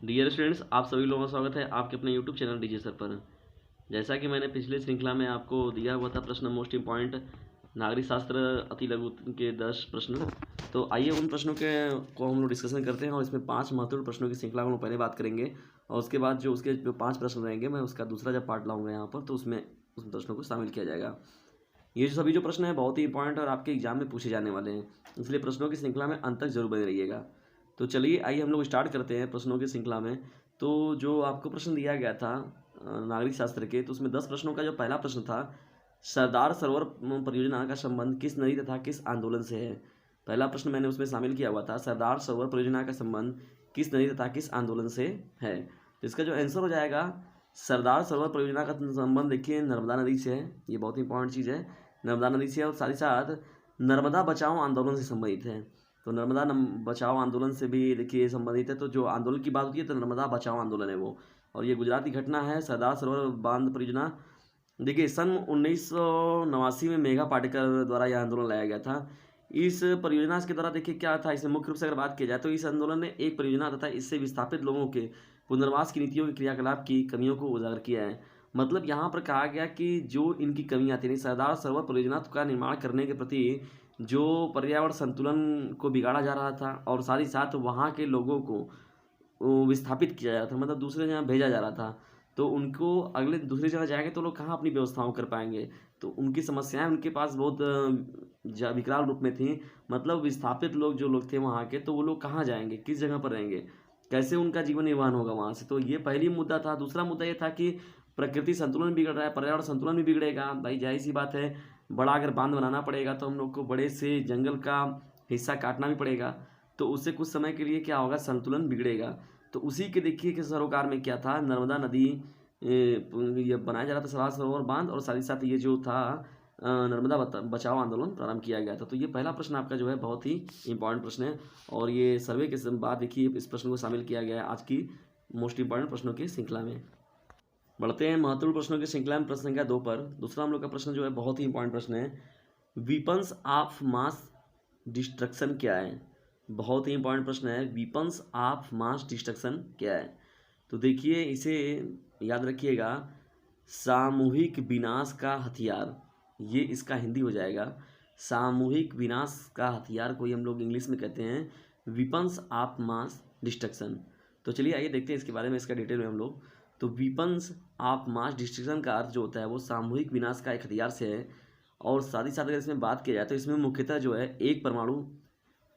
Dear students, आप सभी लोगों का स्वागत है आपके अपने यूट्यूब चैनल डीजे सर पर। जैसा कि मैंने पिछले श्रृंखला में आपको दिया हुआ था प्रश्न मोस्ट इम्पॉर्टेंट नागरिक शास्त्र अति लघु के 10 प्रश्न, तो आइए उन प्रश्नों के को हम लोग डिस्कशन करते हैं और इसमें 5 महत्वपूर्ण प्रश्नों की श्रृंखला हम लोग पहले बात करेंगे और उसके बाद जो उसके जो 5 प्रश्न रहेंगे मैं उसका दूसरा जब पार्ट लाऊंगा यहाँ पर तो उसमें उस प्रश्नों को शामिल किया जाएगा। ये जो सभी जो प्रश्न हैं बहुत ही इंपॉर्टेंट और आपके एग्जाम में पूछे जाने वाले हैं, इसलिए प्रश्नों की श्रृंखला में अंत तक जरूर बने रहिएगा। तो चलिए आइए हम लोग स्टार्ट करते हैं प्रश्नों की श्रृंखला में। तो जो आपको प्रश्न दिया गया था नागरिक शास्त्र के, तो उसमें 10 प्रश्नों का जो पहला प्रश्न था, सरदार सरोवर परियोजना का संबंध किस नदी तथा किस आंदोलन से है। पहला प्रश्न मैंने उसमें शामिल किया हुआ था, सरदार सरोवर परियोजना का संबंध किस नदी तथा किस आंदोलन से है। तो इसका जो आंसर हो जाएगा सरदार सरोवर परियोजना का संबंध देखिए नर्मदा नदी से है। ये बहुत इंपॉर्टेंट चीज़ है, नर्मदा नदी से और साथ ही साथ नर्मदा बचाओ आंदोलन से संबंधित है। तो नर्मदा बचाओ आंदोलन से भी देखिए संबंधित है। तो जो आंदोलन की बात होती है तो नर्मदा बचाओ आंदोलन है वो, और ये गुजरात की घटना है। सरदार सरोवर बांध परियोजना देखिए सन 1989 में मेघा पाटेकर द्वारा यह आंदोलन लाया गया था। इस परियोजना के द्वारा देखिए क्या था, इसमें मुख्य रूप से अगर बात की जाए तो इस आंदोलन ने एक परियोजना तथा इससे विस्थापित लोगों के पुनर्वास की नीतियों के क्रियाकलाप की कमियों को उजागर किया है। मतलब यहाँ पर कहा गया कि जो इनकी कमियाँ थी, सरदार सरोवर परियोजना का निर्माण करने के प्रति जो पर्यावरण संतुलन को बिगाड़ा जा रहा था और साथ ही साथ वहाँ के लोगों को विस्थापित किया जा रहा था, मतलब दूसरे जगह भेजा जा रहा था। तो उनको अगले दूसरी जगह जाएंगे तो लोग कहाँ अपनी व्यवस्थाओं कर पाएंगे। तो उनकी समस्याएं उनके पास बहुत विकराल रूप में थी। मतलब विस्थापित लोग जो लोग थे वहाँ के, तो वो लोग कहाँ जाएंगे, किस जगह पर रहेंगे, कैसे उनका जीवन निर्वाह होगा वहाँ से। तो ये पहली मुद्दा था। दूसरा मुद्दा ये था कि प्रकृति संतुलन बिगड़ रहा है, पर्यावरण संतुलन भी बिगड़ेगा। भाई जाहिर सी बात है, बड़ा अगर बांध बनाना पड़ेगा तो हम लोग को बड़े से जंगल का हिस्सा काटना भी पड़ेगा। तो उससे कुछ समय के लिए क्या होगा, संतुलन बिगड़ेगा। तो उसी के देखिए कि सरोकार में क्या था, नर्मदा नदी ये बनाया जा रहा था सरदार सरोवर बांध, और साथ ही साथ ये जो था नर्मदा बचाओ आंदोलन प्रारंभ किया गया था। तो ये पहला प्रश्न आपका जो है बहुत ही इंपॉर्टेंट प्रश्न है, और ये सर्वे के बाद देखिए इस प्रश्न को शामिल किया गया है आज की मोस्ट इंपॉर्टेंट प्रश्नों की श्रृंखला में। बढ़ते हैं महत्वपूर्ण प्रश्नों की श्रृंखला में प्रश्न संख्या 2 पर। दूसरा हम लोग का प्रश्न जो है बहुत ही इंपॉर्टेंट प्रश्न है, वीपन्स ऑफ मास डिस्ट्रक्शन क्या है। बहुत ही इंपॉर्टेंट प्रश्न है, वीपन्स ऑफ मास डिस्ट्रक्शन क्या है। तो देखिए इसे याद रखिएगा, सामूहिक विनाश का हथियार, ये इसका हिंदी हो जाएगा। सामूहिक विनाश का हथियार को ही हम लोग इंग्लिश में कहते हैं वीपन्स ऑफ मास डिस्ट्रक्शन। तो चलिए आइए देखते हैं इसके बारे में, इसका डिटेल में हम लोग। तो वीपन्स ऑफ मास डिस्ट्रक्शन का अर्थ जो होता है वो सामूहिक विनाश का एक हथियार से है। और साथ ही साथ अगर इसमें बात की जाए तो इसमें मुख्यतः जो है एक परमाणु,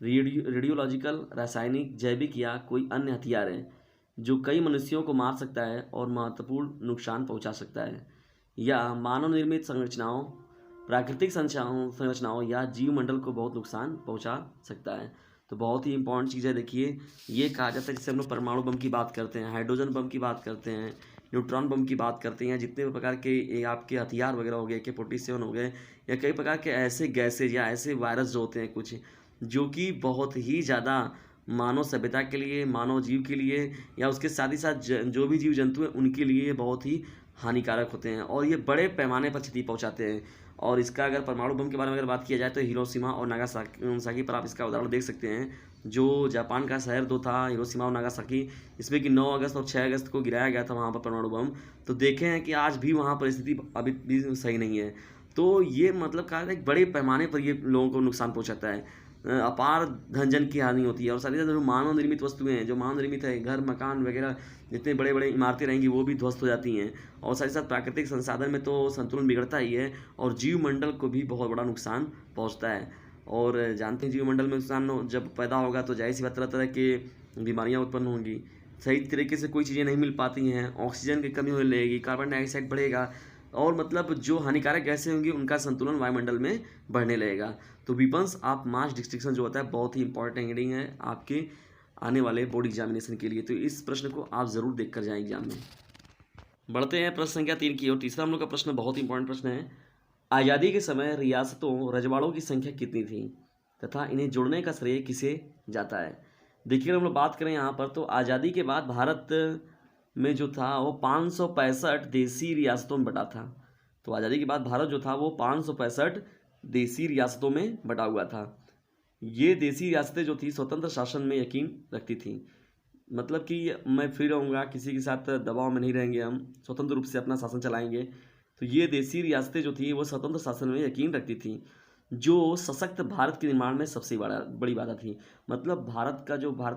रेडियोलॉजिकल, रासायनिक, जैविक या कोई अन्य हथियार है जो कई मनुष्यों को मार सकता है और महत्वपूर्ण नुकसान पहुंचा सकता है, या मानव निर्मित संरचनाओं, प्राकृतिक संरचनाओं या जीवमंडल को बहुत नुकसान पहुंचा सकता है। तो बहुत ही इंपॉर्टेंट चीज़ है। देखिए ये कहा जाता है, जैसे हम लोग परमाणु बम की बात करते हैं, हाइड्रोजन बम की बात करते हैं, न्यूट्रॉन बम की बात करते हैं, जितने भी प्रकार के ये आपके हथियार वगैरह हो गए, AK-47 हो गए, या कई प्रकार के ऐसे गैसेज या ऐसे वायरस जो होते हैं कुछ, जो कि बहुत ही ज़्यादा मानव सभ्यता के लिए, मानव जीव के लिए, या उसके साथ ही साथ जो भी जीव जंतु हैं उनके लिए बहुत ही हानिकारक होते हैं और ये बड़े पैमाने पर क्षति पहुंचाते हैं। और इसका अगर परमाणु बम के बारे में अगर बात किया जाए तो हिरोशिमा और नागासाकी पर आप इसका उदाहरण देख सकते हैं। जो जापान का शहर दो था हिरोशिमा और नागासाकी, इसमें कि 9 अगस्त और 6 अगस्त को गिराया गया था वहाँ पर परमाणु बम। तो देखे हैं कि आज भी वहाँ परिस्थिति अभी भी सही नहीं है। तो ये मतलब कहा जाए बड़े पैमाने पर ये लोगों को नुकसान पहुँचाता है, अपार धन जन की हानि होती है। और साथ ही साथ जो मानव निर्मित वस्तुएं हैं, जो मानव निर्मित है, घर मकान वगैरह जितने बड़े बड़े इमारतें रहेंगी वो भी ध्वस्त हो जाती हैं। और साथ ही साथ प्राकृतिक संसाधन में तो संतुलन बिगड़ता ही है और जीवमंडल को भी बहुत बड़ा नुकसान पहुंचता है। और जानते हैं जीवमंडल में नुकसान जब पैदा होगा तो जाहिर सी बात तरह तरह की बीमारियाँ उत्पन्न होंगी, सही तरीके से कोई चीज़ें नहीं मिल पाती हैं, ऑक्सीजन की कमी होने लगेगी, कार्बन डाइऑक्साइड बढ़ेगा, और मतलब जो हानिकारक गैसें होंगी उनका संतुलन वायुमंडल में बढ़ने लगेगा। तो वीपन्स ऑफ मास डिस्ट्रक्शन जो होता है बहुत ही इंपॉर्टेंट हेडिंग है आपके आने वाले बोर्ड एग्जामिनेशन के लिए। तो इस प्रश्न को आप ज़रूर देख कर जाएं एग्जाम में। बढ़ते हैं प्रश्न संख्या 3 की ओर। तीसरा हम लोग का प्रश्न बहुत इंपॉर्टेंट प्रश्न है, आज़ादी के समय रियासतों, रजवाड़ों की संख्या कितनी थी तथा इन्हें जोड़ने का श्रेय किसे जाता है। देखिए हम लोग बात करें यहाँ पर तो आज़ादी के बाद भारत में जो था वो 565 देसी रियासतों में बटा था। तो आज़ादी के बाद भारत जो था वो 565 देसी रियासतों में बटा हुआ था। ये देसी रियासतें जो थी स्वतंत्र शासन में यकीन रखती थी। मतलब कि मैं फ्री रहूँगा, किसी के साथ दबाव में नहीं रहेंगे, हम स्वतंत्र रूप से अपना शासन चलाएंगे। तो ये देसी रियासतें जो थी वो स्वतंत्र शासन में यकीन रखती थी, जो सशक्त भारत के निर्माण में सबसे बड़ी बाधा थी। मतलब भारत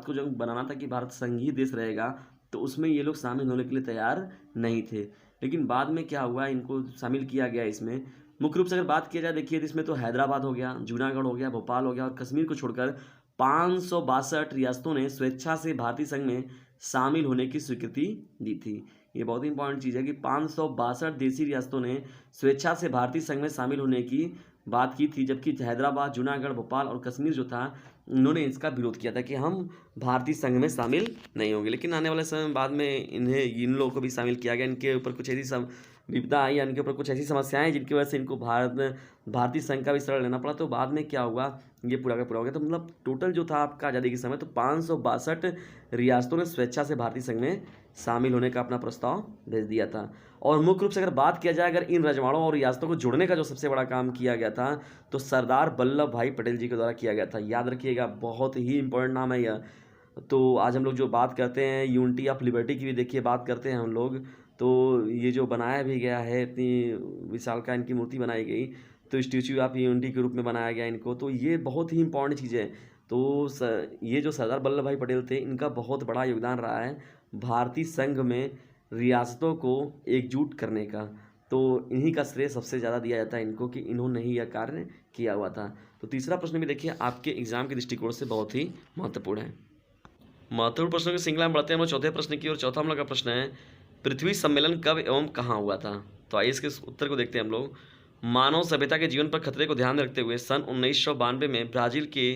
को जो बनाना था कि भारत संघीय देश रहेगा, तो उसमें ये लोग शामिल होने के लिए तैयार नहीं थे। लेकिन बाद में क्या हुआ, इनको शामिल किया गया इसमें। मुख्य रूप से अगर बात किया जाए देखिए, इसमें तो हैदराबाद हो गया, जूनागढ़ हो गया, भोपाल हो गया और कश्मीर को छोड़कर 562 रियासतों ने स्वेच्छा से भारतीय संघ में शामिल होने की स्वीकृति दी थी। ये बहुत ही इंपॉर्टेंट चीज़ है कि 562 देसी रियासतों ने स्वेच्छा से भारतीय संघ में शामिल होने की बात की थी, जबकि हैदराबाद, जूनागढ़, भोपाल और कश्मीर जो था, उन्होंने इसका विरोध किया था कि हम भारतीय संघ में शामिल नहीं होंगे। लेकिन आने वाले समय में बाद में इन लोगों को भी शामिल किया गया। इनके ऊपर कुछ ऐसी विपदा आई या इनके ऊपर कुछ ऐसी समस्याएं जिनकी वजह से इनको भारतीय संघ का भी शरण लेना पड़ा। तो बाद में क्या हुआ, ये पूरा का पूरा हो गया। तो मतलब टोटल जो था आपका आज़ादी के समय, तो 562 रियासतों ने स्वेच्छा से भारतीय संघ में शामिल होने का अपना प्रस्ताव भेज दिया था। और मुख्य रूप से अगर बात किया जाए, अगर इन रजवाड़ों और रियासतों को जोड़ने का जो सबसे बड़ा काम किया गया था, तो सरदार वल्लभ भाई पटेल जी के द्वारा किया गया था। याद रखिएगा, बहुत ही इंपॉर्टेंट नाम है यह। तो आज हम लोग जो बात करते हैं यूनिटी ऑफ लिबर्टी की भी देखिए बात करते हैं हम लोग, तो ये जो बनाया भी गया है, इतनी विशालकाय इनकी मूर्ति बनाई गई, तो स्टैच्यू ऑफ यूनिटी के रूप में बनाया गया इनको। तो ये बहुत ही इंपॉर्टेंट चीज़ है। तो ये जो सरदार वल्लभ भाई पटेल थे, इनका बहुत बड़ा योगदान रहा है भारतीय संघ में रियासतों को एकजुट करने का। तो इन्हीं का श्रेय सबसे ज़्यादा दिया जाता है इनको कि इन्होंने ही यह कार्य किया हुआ था। तो तीसरा प्रश्न भी देखिए आपके एग्जाम के दृष्टिकोण से बहुत ही महत्वपूर्ण है। महत्वपूर्ण प्रश्नों की श्रृंखला में बढ़ते हैं हम लोग चौथे प्रश्न की। और चौथा हम लोग का प्रश्न है, पृथ्वी सम्मेलन कब एवं कहाँ हुआ था? तो आइए इसके उत्तर को देखते हैं हम लोग। मानव सभ्यता के जीवन पर खतरे को ध्यान में रखते हुए सन 1992 में ब्राज़ील के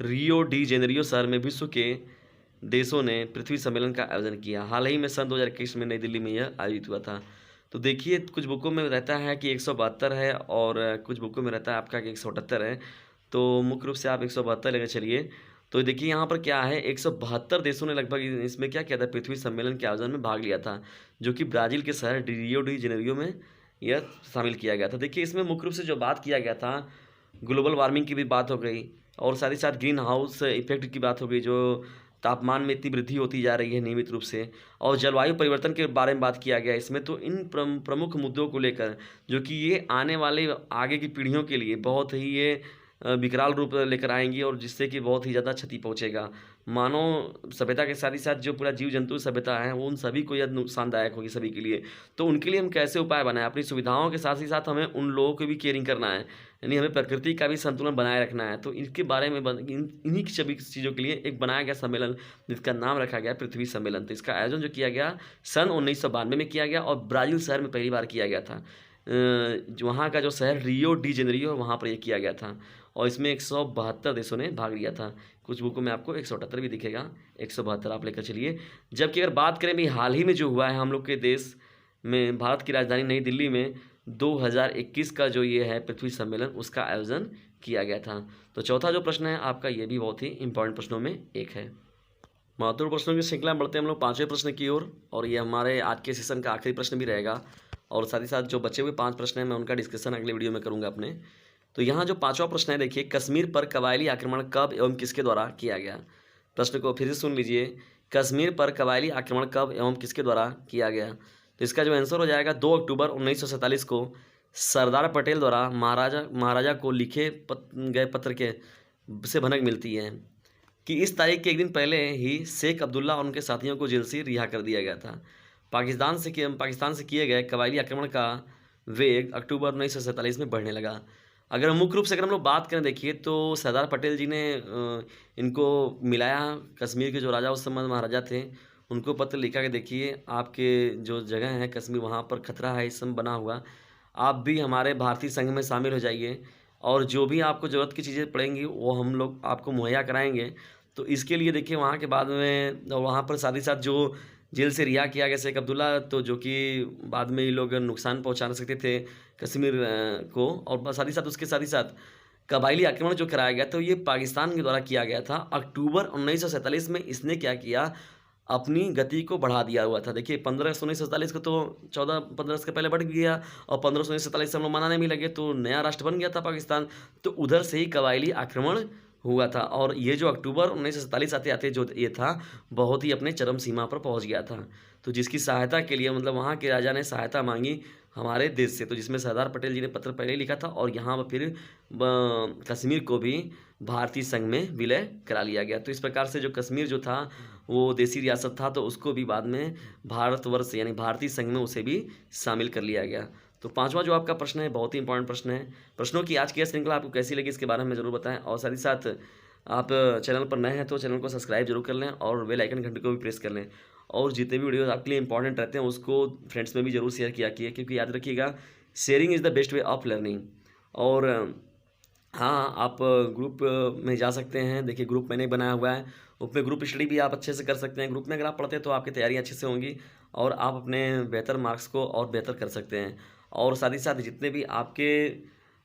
रियो डी जेनेरियो शहर में विश्व के देशों ने पृथ्वी सम्मेलन का आयोजन किया। हाल ही में सन 2021 में नई दिल्ली में यह आयोजित हुआ था। तो देखिए, कुछ बुकों में रहता है कि 172 है और कुछ बुकों में रहता है आपका कि 178 है। तो मुख्य रूप से आप 172 लेकर चलिए। तो देखिए यहाँ पर क्या है, 172 देशों ने लगभग इसमें क्या किया था, पृथ्वी सम्मेलन के आयोजन में भाग लिया था, जो कि ब्राज़ील के शहर रियो डी जेनेरियो में यह शामिल किया गया था। देखिए, इसमें मुख्य रूप से जो बात किया गया था, ग्लोबल वार्मिंग की भी बात हो गई और साथ ही साथ ग्रीन हाउस इफेक्ट की बात हो गई, जो तापमान में इतनी वृद्धि होती जा रही है नियमित रूप से, और जलवायु परिवर्तन के बारे में बात किया गया इसमें। तो इन प्रमुख मुद्दों को लेकर, जो कि ये आने वाले आगे की पीढ़ियों के लिए बहुत ही ये विकराल रूप लेकर आएंगी और जिससे कि बहुत ही ज़्यादा क्षति पहुंचेगा मानव सभ्यता के साथ ही साथ जो पूरा जीव जंतु सभ्यता है, वो उन सभी को यह नुकसानदायक होगी सभी के लिए। तो उनके लिए हम कैसे उपाय बनाएं? अपनी सुविधाओं के साथ ही साथ हमें उन लोगों की भी केयरिंग करना है, यानी हमें प्रकृति का भी संतुलन बनाए रखना है। तो इसके बारे में इन्हीं की सभी चीज़ों के लिए एक बनाया गया सम्मेलन, जिसका नाम रखा गया पृथ्वी सम्मेलन। तो इसका आयोजन जो किया गया सन 1992 में किया गया और ब्राज़ील शहर में पहली बार किया गया था। वहाँ का जो शहर रियो डी जेनेरियो, वहाँ पर यह किया गया था और इसमें 172 देशों ने भाग लिया था। कुछ बुकों में आपको 178 भी दिखेगा, 172 आप लेकर चलिए। जबकि अगर बात करें भी हाल ही में जो हुआ है हम लोग के देश में, भारत की राजधानी नई दिल्ली में 2021 का जो ये है पृथ्वी सम्मेलन, उसका आयोजन किया गया था। तो चौथा जो प्रश्न है आपका, ये भी बहुत ही इंपॉर्टेंट प्रश्नों में एक है। महत्वपूर्ण प्रश्नों की श्रृंखला में बढ़ते हैं हम लोग पाँचवें प्रश्न की ओर, और ये हमारे आज के सेशन का आखिरी प्रश्न भी रहेगा। और साथ ही साथ जो बचे हुए 5 प्रश्न हैं, मैं उनका डिस्कशन अगले वीडियो में करूँगा अपने। तो यहाँ जो 5वां प्रश्न है देखिए, कश्मीर पर कबायली आक्रमण कब एवं किसके द्वारा किया गया? प्रश्न को फिर से सुन लीजिए, कश्मीर पर कबायली आक्रमण कब एवं किसके द्वारा किया गया? तो इसका जो आंसर हो जाएगा 2 अक्टूबर 1947 को सरदार पटेल द्वारा महाराजा को लिखे गए पत्र के से भनक मिलती है कि इस तारीख के एक दिन पहले ही शेख अब्दुल्ला और उनके साथियों को जेल से रिहा कर दिया गया था। पाकिस्तान से किए गए कबायली आक्रमण का वेग अक्टूबर 1947 में बढ़ने लगा। अगर मुख्य रूप से अगर हम लोग बात करें देखिए, तो सरदार पटेल जी ने इनको मिलाया, कश्मीर के जो राजा उस समय महाराजा थे उनको पत्र लिखा कि देखिए, आपके जो जगह है कश्मीर, वहाँ पर खतरा है इस समय बना हुआ, आप भी हमारे भारतीय संघ में शामिल हो जाइए और जो भी आपको ज़रूरत की चीज़ें पड़ेंगी वो हम लोग आपको मुहैया कराएंगे। तो इसके लिए देखिए, वहाँ के बाद में वहाँ पर साथ ही साथ जो जेल से रिहा किया गया शेख अब्दुल्ला, तो जो कि बाद में ये लोग नुकसान पहुँचा सकते थे कश्मीर को, और साथ ही साथ कबायली आक्रमण जो कराया गया, तो ये पाकिस्तान के द्वारा किया गया था। अक्टूबर 1947 में इसने क्या किया, अपनी गति को बढ़ा दिया हुआ था। देखिए 15/1947 को तो 14-15 के पहले बढ़ गया और 15/1947 से हम लोग मनाने भी लगे, तो नया राष्ट्र बन गया था पाकिस्तान। तो उधर से ही कबायली आक्रमण हुआ था। और ये जो अक्टूबर 1947 आते आते जो ये था बहुत ही अपने चरम सीमा पर पहुंच गया था। तो जिसकी सहायता के लिए मतलब वहाँ के राजा ने सहायता मांगी हमारे देश से, तो जिसमें सरदार पटेल जी ने पत्र पहले ही लिखा था और यहाँ पर फिर कश्मीर को भी भारतीय संघ में विलय करा लिया गया। तो इस प्रकार से जो कश्मीर जो था वो देसी रियासत था, तो उसको भी बाद में भारतवर्ष यानी भारतीय संघ में उसे भी शामिल कर लिया गया। तो पांचवा जो आपका प्रश्न है बहुत ही इंपॉर्टेंट प्रश्न है। प्रश्नों की आज की यह श्रृंखला आपको कैसी लगी इसके बारे में ज़रूर बताएं, और साथ ही साथ आप चैनल पर नए हैं तो चैनल को सब्सक्राइब जरूर कर लें और बेल आइकन घंटे को भी प्रेस कर लें। और जितने भी वीडियोस आपके लिए इंपॉर्टेंट रहते हैं उसको फ्रेंड्स में भी जरूर शेयर किया कीजिए, क्योंकि याद रखिएगा sharing is the best way of learning. और हाँ, आप ग्रुप में जा सकते हैं। देखिए ग्रुप मैंने बनाया हुआ है, उसमें ग्रुप स्टडी भी आप अच्छे से कर सकते हैं। ग्रुप में अगर आप पढ़ते हैं तो आपकी तैयारी अच्छे से होंगी और आप अपने बेहतर मार्क्स को और बेहतर कर सकते हैं। और साथ ही साथ जितने भी आपके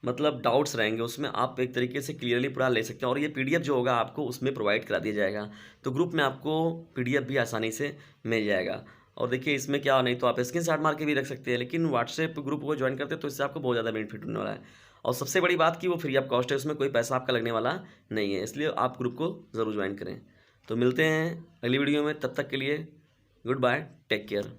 मतलब डाउट्स रहेंगे उसमें आप एक तरीके से क्लियरली पूरा ले सकते हैं। और ये पीडीएफ जो होगा आपको उसमें प्रोवाइड करा दिया जाएगा, तो ग्रुप में आपको पीडीएफ भी आसानी से मिल जाएगा। और देखिए इसमें क्या, नहीं तो आप स्क्रीनशॉट मार के भी रख सकते हैं, लेकिन व्हाट्सएप ग्रुप को ज्वाइन करते हैं तो इससे आपको बहुत ज़्यादा बेनिफिट होने वाला है। और सबसे बड़ी बात कि वो फ्री ऑफ कॉस्ट है, उसमें कोई पैसा आपका लगने वाला नहीं है, इसलिए आप ग्रुप को ज़रूर ज्वाइन करें। तो मिलते हैं अगली वीडियो में, तब तक के लिए गुड बाय, टेक केयर।